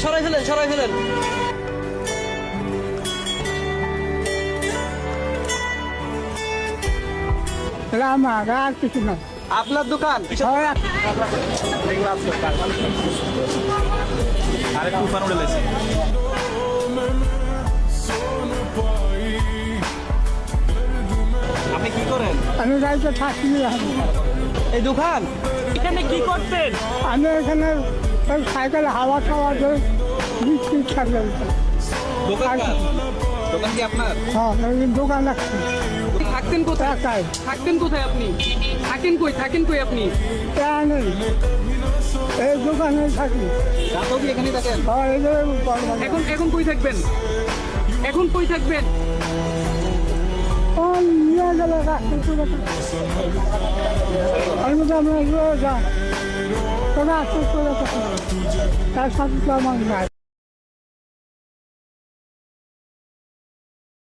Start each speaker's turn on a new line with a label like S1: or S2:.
S1: সরাই ফেলেন, সরাই ফেলেন।
S2: আমার আর কিছু না।
S1: আপনার দোকান?
S3: আরেকটু উফান উঠে লেছে।
S1: আপনি কি করেন?
S2: আমি গাড়িতে থাকি।
S1: এই দোকান?
S3: এখানে কি করতেন?
S2: আমি এখানে ওই সাইকেল হাওয়া খাওয়া ধরে বিক্রি থাকলে।
S1: দোকান দোকান কি আপনার?
S2: হ্যাঁ, এই দোকান আছে।
S1: থাকতেন কোথায়?
S2: একাই।
S1: থাকতেন কোথায় আপনি? থাকেন কই আপনি?
S2: তা নেই, এই দোকানে থাকি।
S1: রাতেও কি এখানেই থাকেন?
S2: হ্যাঁ, এই যে
S1: এখন কই থাকবেন? এখন কই থাকবেন?
S2: ওই নিয়ে গেলে রাখতে চলে আমি তো আমরা যা তোরা আসতে চলে তার সাথে তো আমার নাই।